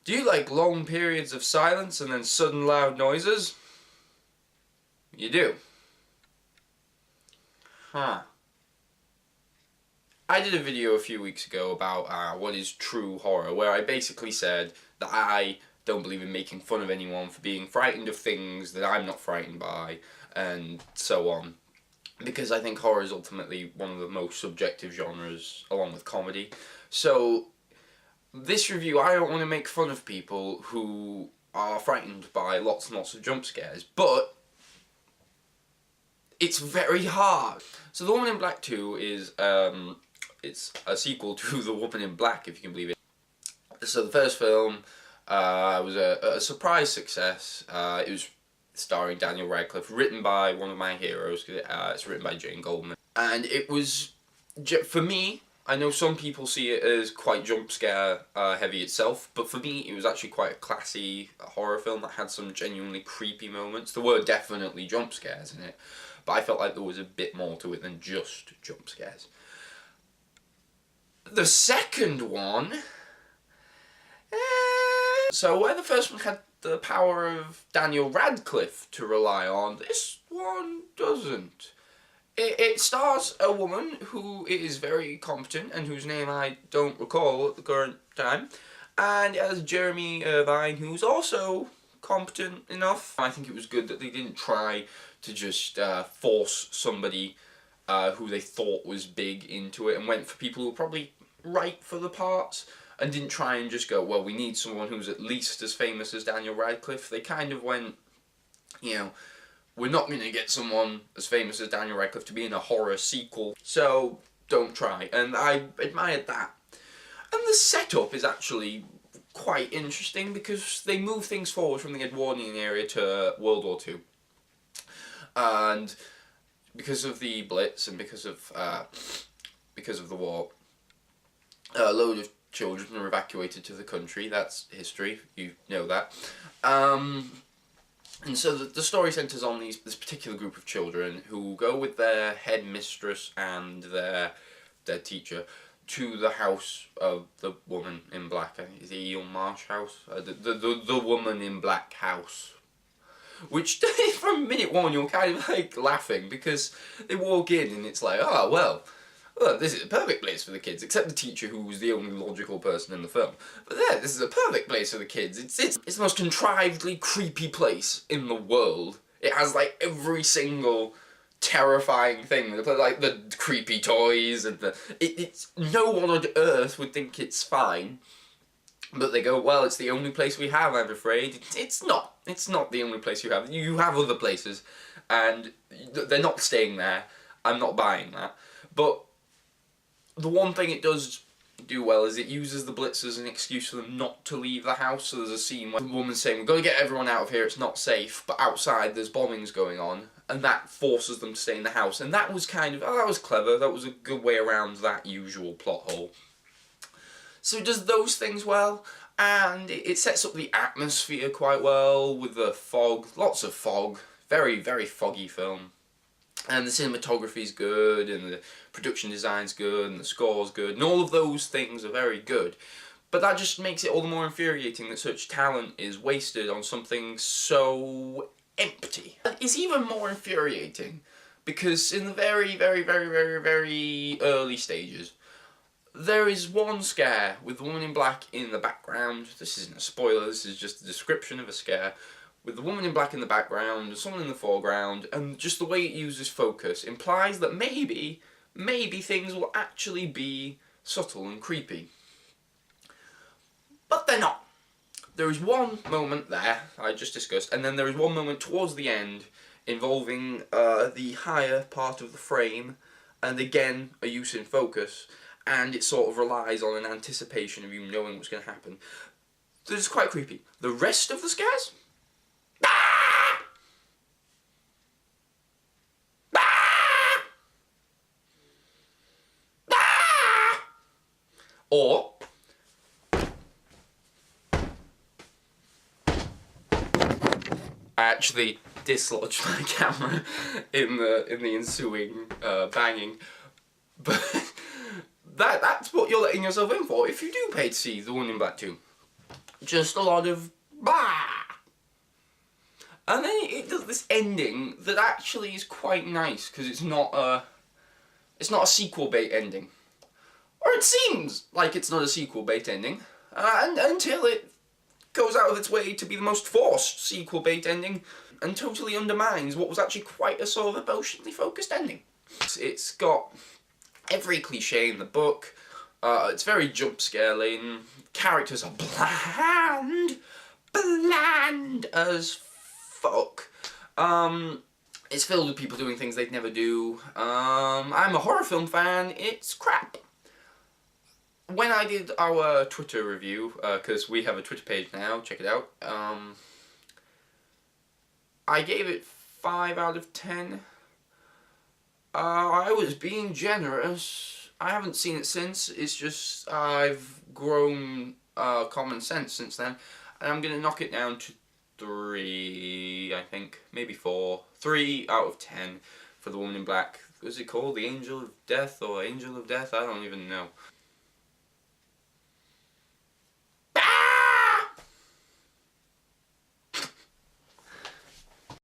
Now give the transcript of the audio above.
Do you like long periods of silence and then sudden loud noises? You do. Huh. I did a video a few weeks ago about what is true horror, where I basically said that I don't believe in making fun of anyone for being frightened of things that I'm not frightened by, and so on. Because I think horror is ultimately one of the most subjective genres, along with comedy. So, this review, I don't want to make fun of people who are frightened by lots and lots of jump scares, but it's very hard. So The Woman in Black 2 is, it's a sequel to The Woman in Black, if you can believe it. So the first film was a surprise success. It was starring Daniel Radcliffe, written by one of my heroes. It's written by Jane Goldman. And it was, for me, I know some people see it as quite jump scare heavy itself, but for me it was actually quite a classy horror film that had some genuinely creepy moments. There were definitely jump scares in it, but I felt like there was a bit more to it than just jump scares. The second one, so where the first one had the power of Daniel Radcliffe to rely on, this one doesn't. It stars a woman who is very competent and whose name I don't recall at the current time, and it has Jeremy Irvine, who's also competent enough. I think it was good that they didn't try to just force somebody who they thought was big into it and went for people who were probably right for the parts, and didn't try and just go, well, we need someone who's at least as famous as Daniel Radcliffe. They kind of went, you know, we're not going to get someone as famous as Daniel Radcliffe to be in a horror sequel, so don't try. And I admired that. And the setup is actually quite interesting because they move things forward from the Edwardian era to World War II. And because of the Blitz and because of the war, a load of children were evacuated to the country. That's history, you know that. And so the story centres on this particular group of children who go with their headmistress and their teacher to the house of the woman in black. I think it's the Eel Marsh house. The woman in black house. Which, from minute one, you're kind of like laughing because they walk in and it's like, oh, well, this is a perfect place for the kids, except the teacher, who was the only logical person in the film. But there, this is a perfect place for the kids. It's the most contrivedly creepy place in the world. It has like every single terrifying thing, like the creepy toys and it's no one on earth would think it's fine. But they go, well, it's the only place we have, I'm afraid. It's not. It's not the only place you have. You have other places, and they're not staying there. I'm not buying that. But the one thing it does do well is it uses the Blitz as an excuse for them not to leave the house. So there's a scene where the woman's saying, we've got to get everyone out of here, it's not safe. But outside there's bombings going on, and that forces them to stay in the house. And that was kind of, oh, that was clever. That was a good way around that usual plot hole. So it does those things well, and it sets up the atmosphere quite well with the fog, lots of fog, very, very foggy film. And the cinematography is good, and the production design's good, and the score's good, and all of those things are very good. But that just makes it all the more infuriating that such talent is wasted on something so empty. It's even more infuriating because in the very, very, very, very, very early stages, there is one scare with the woman in black in the background. This isn't a spoiler, this is just a description of a scare. With the woman in black in the background, someone in the foreground, and just the way it uses focus implies that maybe things will actually be subtle and creepy. But they're not. There is one moment there, I just discussed, and then there is one moment towards the end involving the higher part of the frame, and again, a use in focus. And it sort of relies on an anticipation of you knowing what's going to happen. This is quite creepy. The rest of the scares? Or I actually dislodged my camera in the ensuing banging, but that's what you're letting yourself in for if you do pay to see The Woman in Black 2. Just a lot of bah. And then it does this ending that actually is quite nice because it's not a sequel bait ending, or it seems like it's not a sequel bait ending, and until it goes out of its way to be the most forced sequel bait ending, and totally undermines what was actually quite a sort of emotionally focused ending. It's got every cliche in the book. It's very jump scare laden. Characters are bland as fuck. It's filled with people doing things they'd never do. I'm a horror film fan. It's crap. When I did our Twitter review, because we have a Twitter page now, check it out. I gave it 5 out of 10. I was being generous. I haven't seen it since. It's just I've grown common sense since then, and I'm gonna knock it down to 3, I think, maybe 4. 3 out of 10 for The Woman in Black. Was it called The Angel of Death or Angel of Death? I don't even know.